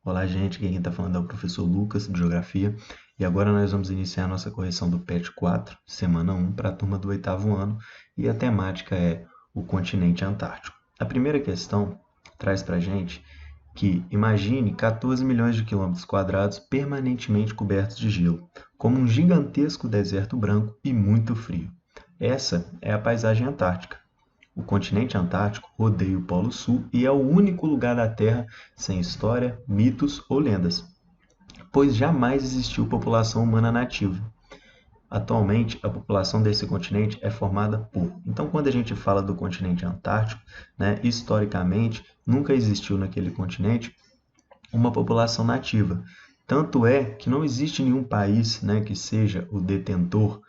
Olá, gente. Quem está falando é o professor Lucas, de Geografia. E agora nós vamos iniciar a nossa correção do PET 4, semana 1, para a turma do oitavo ano. E a temática é o continente antártico. A primeira questão traz para a gente que imagine 14 milhões de quilômetros quadrados permanentemente cobertos de gelo, como um gigantesco deserto branco e muito frio. Essa é a paisagem antártica. O continente antártico rodeia o Polo Sul e é o único lugar da Terra sem história, mitos ou lendas, pois jamais existiu população humana nativa. Atualmente, a população desse continente é formada por. Então, quando a gente fala do continente antártico, historicamente, nunca existiu naquele continente uma população nativa. Tanto é que não existe nenhum país, que seja o detentor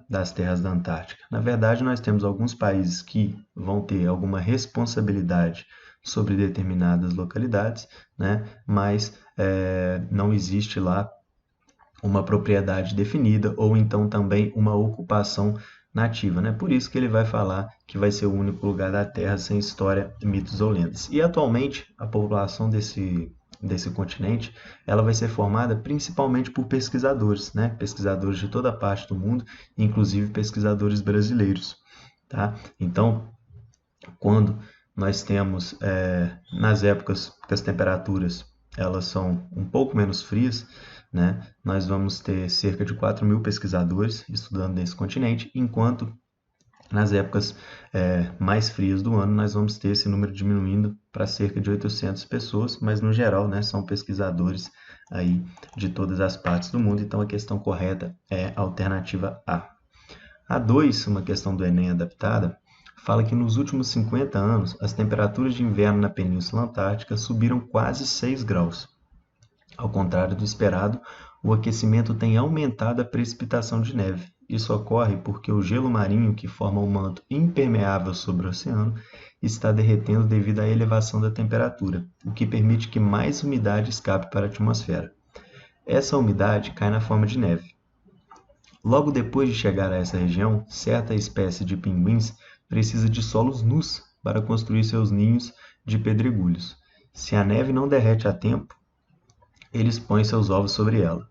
das terras da Antártica. Na verdade, nós temos alguns países que vão ter alguma responsabilidade sobre determinadas localidades, mas não existe lá uma propriedade definida ou então também uma ocupação nativa. Por isso que ele vai falar que vai ser o único lugar da Terra sem história, mitos ou lendas. E atualmente a população desse continente ela vai ser formada principalmente por pesquisadores, pesquisadores de toda parte do mundo, inclusive pesquisadores brasileiros. Tá? Então, quando nós temos nas épocas que as temperaturas elas são um pouco menos frias, nós vamos ter cerca de 4.000 pesquisadores estudando nesse continente, enquanto nas épocas mais frias do ano nós vamos ter esse número diminuindo para cerca de 800 pessoas, mas no geral são pesquisadores aí de todas as partes do mundo, então a questão correta é a alternativa A. A 2, uma questão do Enem adaptada, fala que nos últimos 50 anos as temperaturas de inverno na Península Antártica subiram quase 6 graus. Ao contrário do esperado, o aquecimento tem aumentado a precipitação de neve. Isso ocorre porque o gelo marinho, que forma um manto impermeável sobre o oceano, está derretendo devido à elevação da temperatura, o que permite que mais umidade escape para a atmosfera. Essa umidade cai na forma de neve. Logo depois de chegar a essa região, certa espécie de pinguins precisa de solos nus para construir seus ninhos de pedregulhos. Se a neve não derrete a tempo, eles põem seus ovos sobre ela.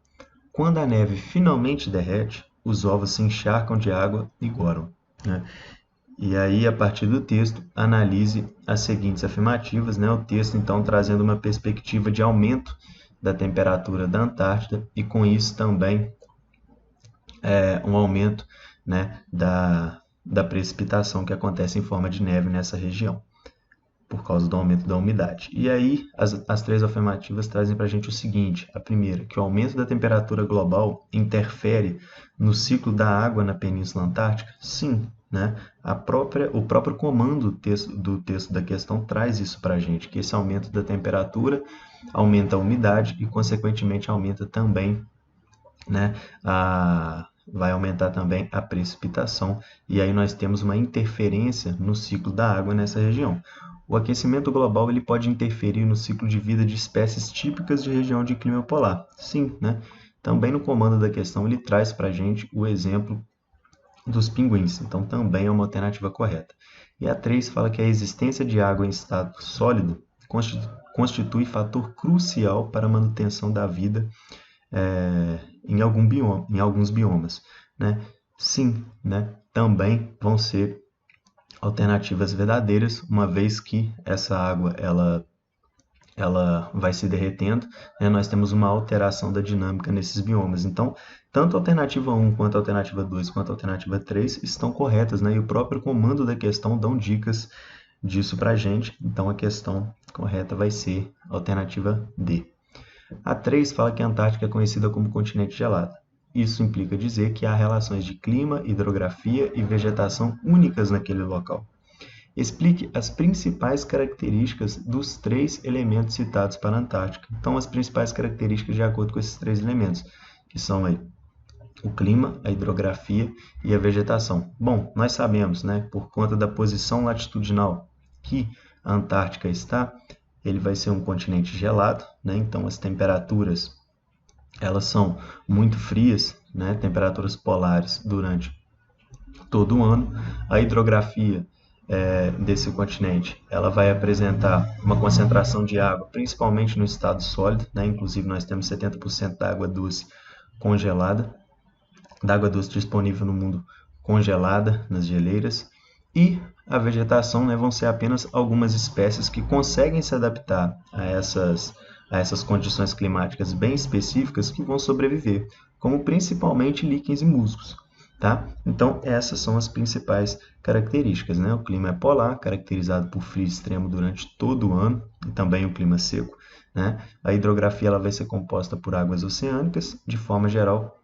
Quando a neve finalmente derrete, os ovos se encharcam de água e goram. E aí, a partir do texto, analise as seguintes afirmativas. O texto, então, trazendo uma perspectiva de aumento da temperatura da Antártida e, com isso, também um aumento da precipitação que acontece em forma de neve nessa região, por causa do aumento da umidade. E aí, as três afirmativas trazem para a gente o seguinte: a primeira, que o aumento da temperatura global interfere no ciclo da água na Península Antártica? Sim. O próprio comando do texto da questão traz isso para a gente, que esse aumento da temperatura aumenta a umidade e, consequentemente, aumenta também vai aumentar também a precipitação, e aí nós temos uma interferência no ciclo da água nessa região. O aquecimento global ele pode interferir no ciclo de vida de espécies típicas de região de clima polar. Sim, Também no comando da questão ele traz para a gente o exemplo dos pinguins, então também é uma alternativa correta. E a 3 fala que a existência de água em estado sólido constitui fator crucial para a manutenção da vida em alguns biomas. Sim, também vão ser alternativas verdadeiras, uma vez que essa água ela vai se derretendo, nós temos uma alteração da dinâmica nesses biomas. Então, tanto a alternativa 1, quanto a alternativa 2, quanto a alternativa 3 estão corretas, e o próprio comando da questão dão dicas disso para a gente. Então, a questão correta vai ser a alternativa D. A 3 fala que a Antártica é conhecida como continente gelado. Isso implica dizer que há relações de clima, hidrografia e vegetação únicas naquele local. Explique as principais características dos 3 elementos citados para a Antártica. Então, as principais características de acordo com esses 3 elementos, que são aí o clima, a hidrografia e a vegetação. Bom, nós sabemos, por conta da posição latitudinal que a Antártica está, ele vai ser um continente gelado, então as temperaturas elas são muito frias, temperaturas polares durante todo o ano. A hidrografia desse continente, ela vai apresentar uma concentração de água, principalmente no estado sólido, né? Inclusive nós temos 70% da água doce congelada, da água doce disponível no mundo congelada nas geleiras, e a vegetação, né, vão ser apenas algumas espécies que conseguem se adaptar a essas condições climáticas bem específicas que vão sobreviver, como principalmente líquens e musgos. Tá? Então, essas são as principais características. Né? O clima é polar, caracterizado por frio extremo durante todo o ano, e também o clima seco. Né? A hidrografia ela vai ser composta por águas oceânicas, de forma geral,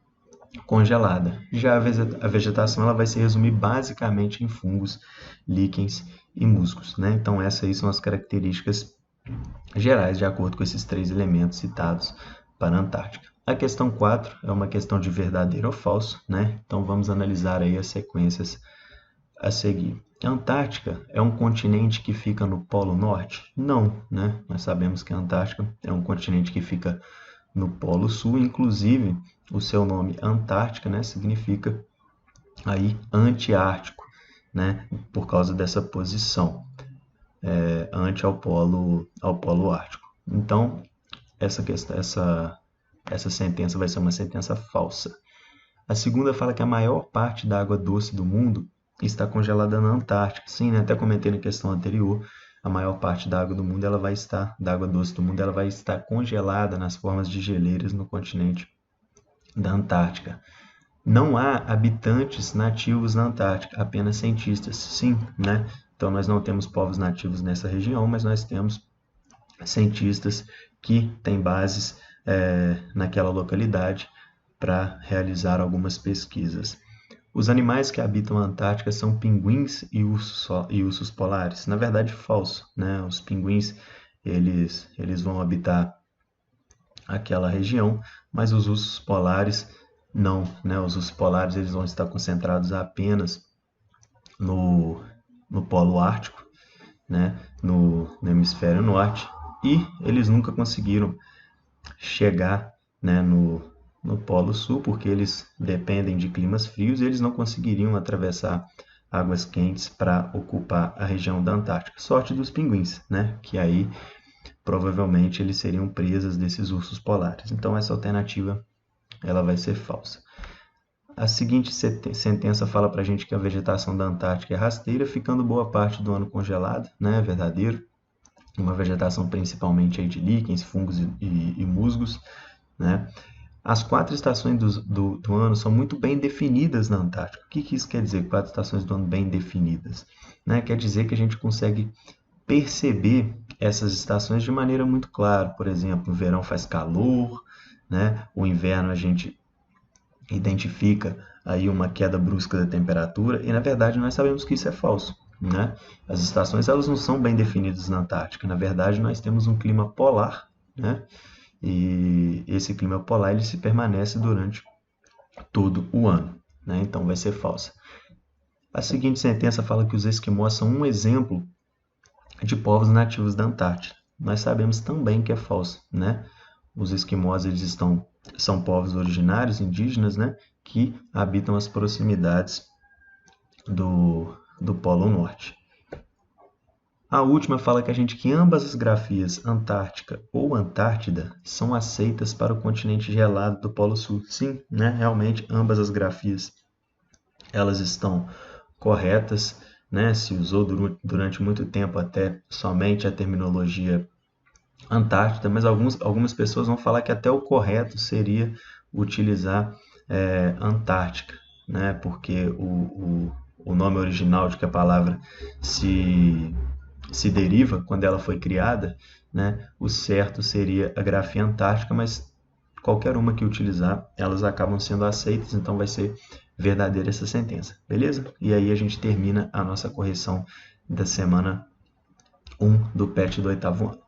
congelada. Já a vegetação ela vai se resumir basicamente em fungos, líquens e musgos. Né? Então, essas aí são as características gerais, de acordo com esses três elementos citados para a Antártica. A questão 4 é uma questão de verdadeiro ou falso, né? Então vamos analisar aí as sequências a seguir. A Antártica é um continente que fica no Polo Norte? Não, né? Nós sabemos que a Antártica é um continente que fica no Polo Sul, inclusive o seu nome Antártica, né, significa aí antiártico, né, por causa dessa posição ante ao polo ártico. Então, essa sentença vai ser uma sentença falsa. A segunda fala que a maior parte da água doce do mundo está congelada na Antártica. Sim, né? Até comentei na questão anterior, a maior parte da água do mundo da água doce do mundo ela vai estar congelada nas formas de geleiras no continente da Antártica. Não há habitantes nativos na Antártica, apenas cientistas. Sim, né? Então nós não temos povos nativos nessa região, mas nós temos cientistas que têm bases naquela localidade para realizar algumas pesquisas. Os animais que habitam a Antártica são pinguins e ursos polares. Na verdade, falso, né? Os pinguins eles vão habitar aquela região, mas os ursos polares não, né? Os ursos polares eles vão estar concentrados apenas no Polo Ártico, né? No hemisfério norte, e eles nunca conseguiram chegar, né, no Polo Sul, porque eles dependem de climas frios e eles não conseguiriam atravessar águas quentes para ocupar a região da Antártica. Sorte dos pinguins, né, que aí provavelmente eles seriam presas desses ursos polares. Então essa alternativa ela vai ser falsa. A seguinte sentença fala para a gente que a vegetação da Antártica é rasteira, ficando boa parte do ano congelada, né, verdadeiro. Uma vegetação principalmente aí de líquens, fungos e musgos, né? As 4 estações do ano são muito bem definidas na Antártica. O que isso quer dizer, 4 estações do ano bem definidas? Né? Quer dizer que a gente consegue perceber essas estações de maneira muito clara. Por exemplo, no verão faz calor, né? O inverno a gente identifica aí uma queda brusca da temperatura e, na verdade, nós sabemos que isso é falso. Né? As estações elas não são bem definidas na Antártica. Na verdade, nós temos um clima polar, né? E esse clima polar ele se permanece durante todo o ano. Né? Então, vai ser falsa. A seguinte sentença fala que os esquimós são um exemplo de povos nativos da Antártida. Nós sabemos também que é falso. Né? Os esquimós eles são povos originários, indígenas, né? Que habitam as proximidades do Polo Norte. A última fala que ambas as grafias Antártica ou Antártida são aceitas para o continente gelado do Polo Sul. Sim, né? Realmente ambas as grafias elas estão corretas, né? Se usou durante muito tempo até somente a terminologia Antártida, mas algumas pessoas vão falar que até o correto seria utilizar Antártica, né? Porque o nome original de que a palavra se deriva quando ela foi criada, né? O certo seria a grafia Antártica, mas qualquer uma que utilizar, elas acabam sendo aceitas, então vai ser verdadeira essa sentença, beleza? E aí a gente termina a nossa correção da semana 1 do PET do 8º ano.